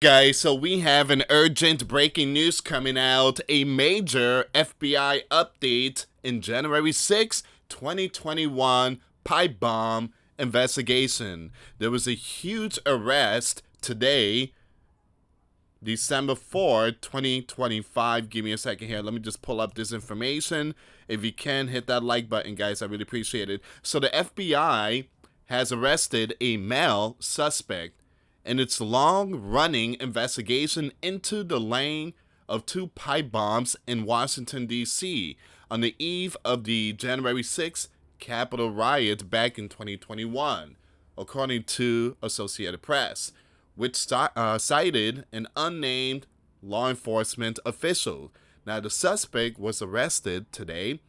Guys, so we have an urgent breaking news coming out. A major FBI update in January 6, 2021 pipe bomb investigation. There was a huge arrest today, December 4th, 2025. Give me a second here. Let me just pull up this information. If you can, hit that like button, guys. I really appreciate it. So the FBI has arrested a male suspect in its long-running investigation into the laying of two pipe bombs in Washington, D.C. on the eve of the January 6th Capitol riot back in 2021, according to Associated Press, which cited an unnamed law enforcement official. Now, the suspect was arrested today,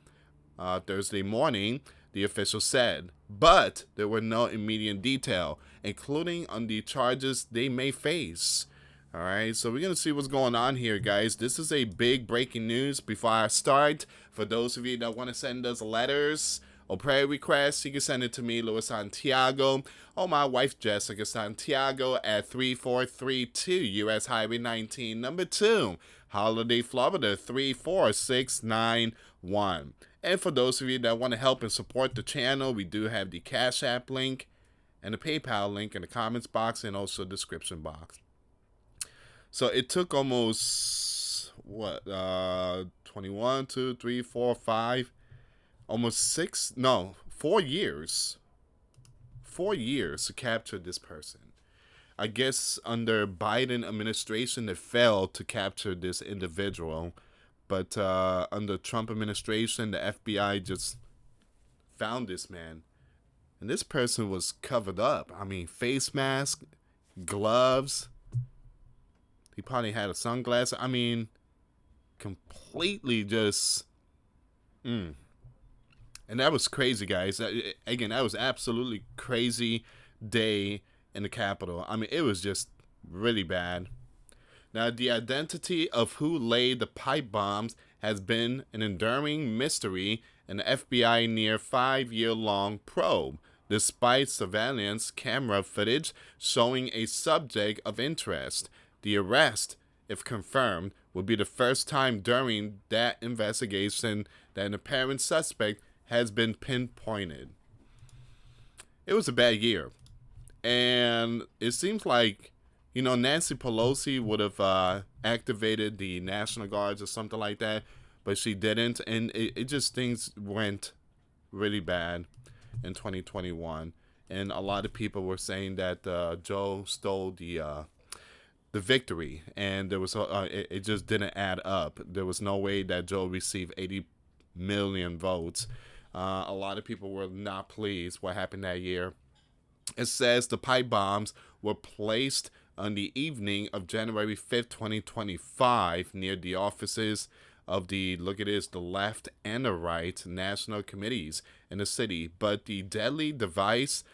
Thursday morning, the official said, but there were no immediate detail, including on the charges they may face. All right, so we're going to see what's going on here, guys. This is a big breaking news. Before I start, for those of you that want to send us letters or prayer requests, you can send it to me, US Santiago, or my wife, Jessica Santiago, at 3432 US Highway 19, number 2, Holiday, Florida, 34691. And for those of you that want to help and support the channel, we do have the Cash App link and the PayPal link in the comments box and also description box. So it took almost, 21, 2, 3, 4, 5, almost 4 years. 4 years to capture this person. I guess under Biden administration, they failed to capture this individual. But under Trump administration, the FBI just found this man. And this person was covered up. I mean, face mask, gloves. He probably had a sunglass. I mean, completely just... And that was crazy, guys. Again, that was absolutely crazy day in the Capitol. I mean, it was just really bad. Now, the identity of who laid the pipe bombs has been an enduring mystery in the FBI near 5-year-long probe, despite surveillance camera footage showing a subject of interest. The arrest, if confirmed, would be the first time during that investigation that an apparent suspect has been pinpointed. It was a bad year, and it seems like Nancy Pelosi would have activated the National Guards or something like that, but she didn't, and it just things went really bad in 2021, and a lot of people were saying that Joe stole the victory, and there was it just didn't add up. There was no way that Joe received 80 million votes. A lot of people were not pleased what happened that year. It says the pipe bombs were placed on the evening of January 5th, 2025, near the offices of the left and the right national committees in the city. But the deadly device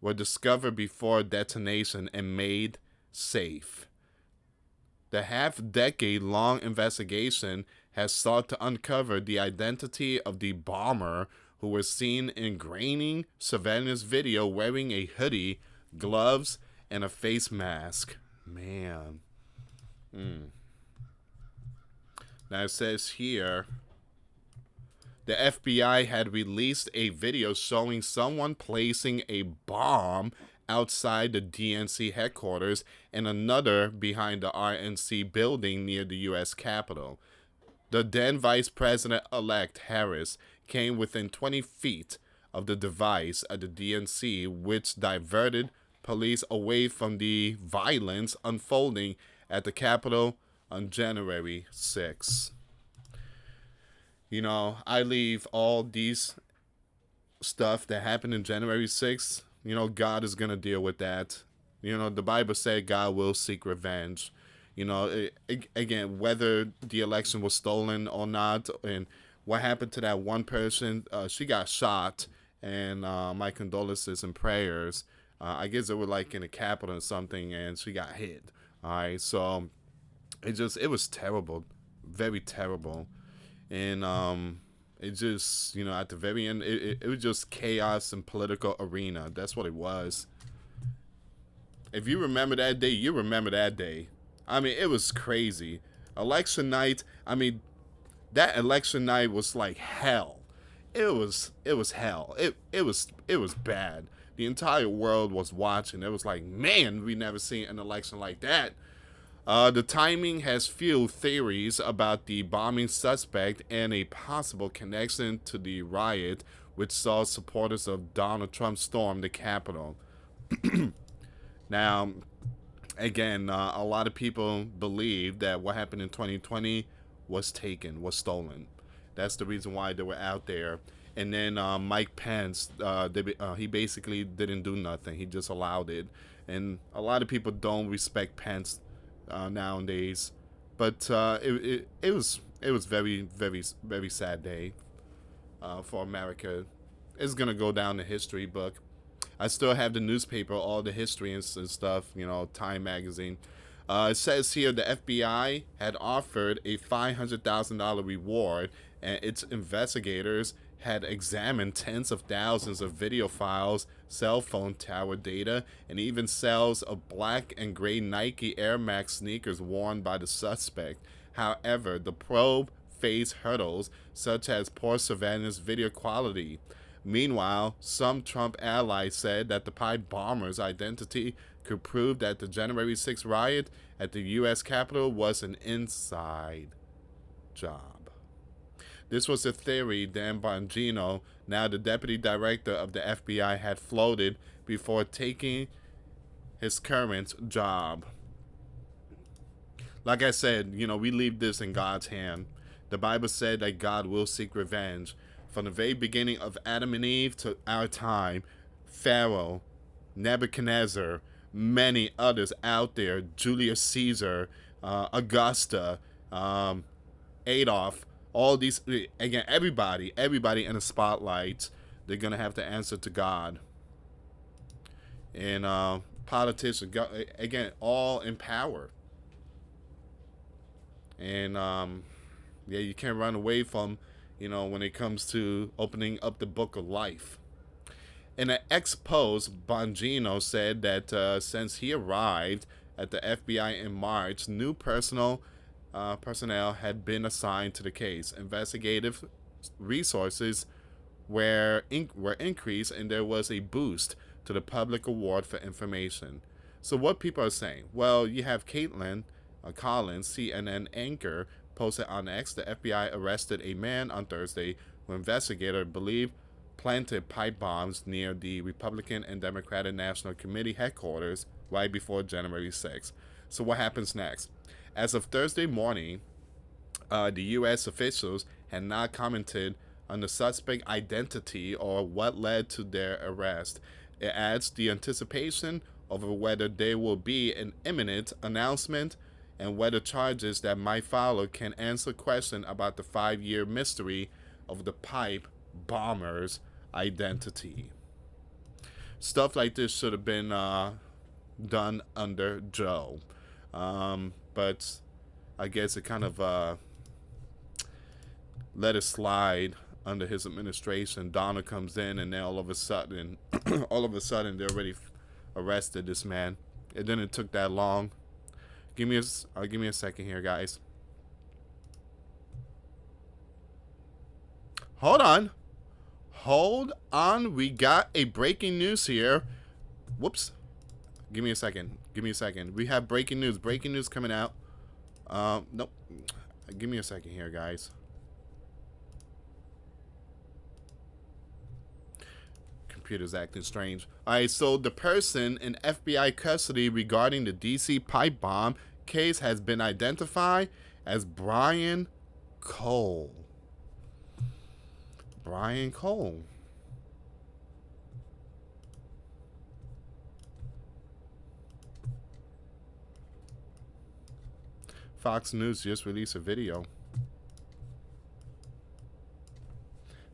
were discovered before detonation and made safe. The half-decade-long investigation has sought to uncover the identity of the bomber, who was seen in grainy surveillance video wearing a hoodie, gloves, and a face mask. Man. Now it says here, the FBI had released a video showing someone placing a bomb outside the DNC headquarters and another behind the RNC building near the U.S. Capitol. The then Vice President-elect Harris came within 20 feet of the device at the DNC, which diverted police away from the violence unfolding at the Capitol on January 6th. I leave all these stuff that happened in January 6th. God is going to deal with that. The Bible said God will seek revenge. Again, whether the election was stolen or not, and what happened to that one person, she got shot, and my condolences and prayers. I guess they were like in a Capitol or something, and she got hit. All right, so it was terrible, very terrible, and it just at the very end, it was just chaos and political arena. That's what it was. If you remember that day, you remember that day. I mean, it was crazy. Election night. I mean, that election night was like hell. It was hell. It was bad. The entire world was watching. It was like, man, we never seen an election like that. The timing has fueled theories about the bombing suspect and a possible connection to the riot, which saw supporters of Donald Trump storm the Capitol. Now, again, a lot of people believe that what happened in 2020 was taken, was stolen. That's the reason why they were out there. And then Mike Pence, he basically didn't do nothing. He just allowed it. And a lot of people don't respect Pence nowadays. But it was very sad day for America. It's gonna go down the history book. I still have the newspaper, all the history and stuff, Time magazine. It says here the FBI had offered a $500,000 reward, and its investigators had examined tens of thousands of video files, cell phone tower data, and even sales of black and gray Nike Air Max sneakers worn by the suspect. However, the probe faced hurdles such as poor surveillance video quality. Meanwhile, some Trump allies said that the pipe bomber's identity could prove that the January 6th riot at the US Capitol was an inside job. This was a theory Dan Bongino, now the deputy director of the FBI, had floated before taking his current job. Like I said, we leave this in God's hand. The Bible said that God will seek revenge. From the very beginning of Adam and Eve to our time, Pharaoh, Nebuchadnezzar, many others out there, Julius Caesar, Augusta, Adolf, all these, again, everybody in the spotlight, they're going to have to answer to God. And politicians, again, all in power. And, you can't run away from, when it comes to opening up the book of life. In an ex-post, Bongino said that since he arrived at the FBI in March, new personnel had been assigned to the case. Investigative resources were increased, and there was a boost to the public award for information. So what people are saying? Well, you have Caitlin Collins, CNN anchor, posted on X. The FBI arrested a man on Thursday who investigators believe planted pipe bombs near the Republican and Democratic National Committee headquarters right before January 6th. So what happens next? As of Thursday morning, the U.S. officials had not commented on the suspect identity or what led to their arrest. It adds the anticipation over whether there will be an imminent announcement and whether charges that might follow can answer questions about the 5-year mystery of the pipe bomber's identity. Stuff like this should have been done under Joe. But I guess it kind of let it slide under his administration. Donald comes in, and then all of a sudden, they already arrested this man. It didn't took that long. Give me a second here, guys. Hold on. We got a breaking news here. Whoops. Give me a second. We have breaking news. Breaking news coming out. Nope. Give me a second here, guys. Computer's acting strange. Alright, so the person in FBI custody regarding the DC pipe bomb case has been identified as Brian Cole. Brian Cole. Fox News just released a video.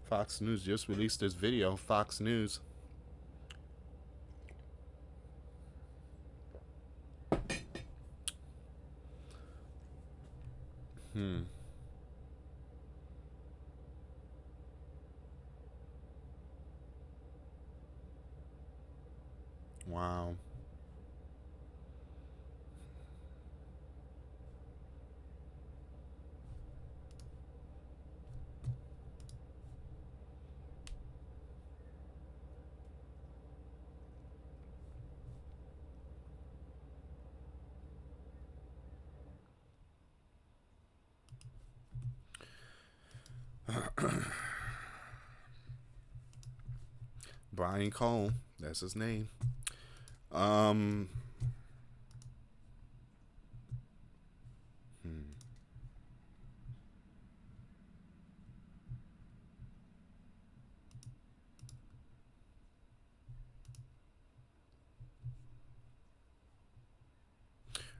Fox News just released this video. Fox News. Wow. Brian Cole, that's his name. Um, hmm.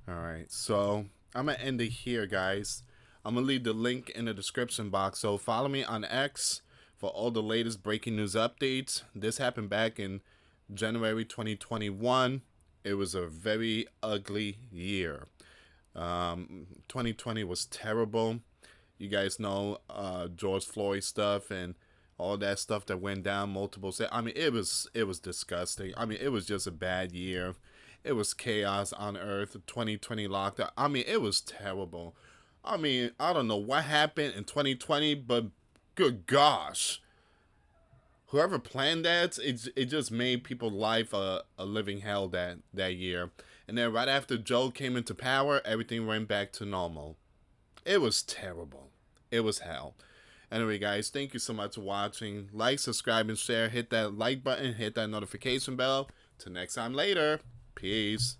All right, so I'm gonna end it here, guys. I'm gonna leave the link in the description box. So follow me on X for all the latest breaking news updates. This happened back in January 2021. It was a very ugly year. 2020 was terrible. You guys know George Floyd stuff and all that stuff that went down multiple. I mean, it was disgusting. I mean, it was just a bad year. It was chaos on Earth. 2020 lockdown. I mean, it was terrible. I mean, I don't know what happened in 2020, but good gosh, whoever planned that, it just made people's life a living hell that year. And then right after Joe came into power, everything went back to normal. It was terrible. It was hell. Anyway, guys, thank you so much for watching. Like, subscribe, and share. Hit that like button. Hit that notification bell. Till next time later. Peace.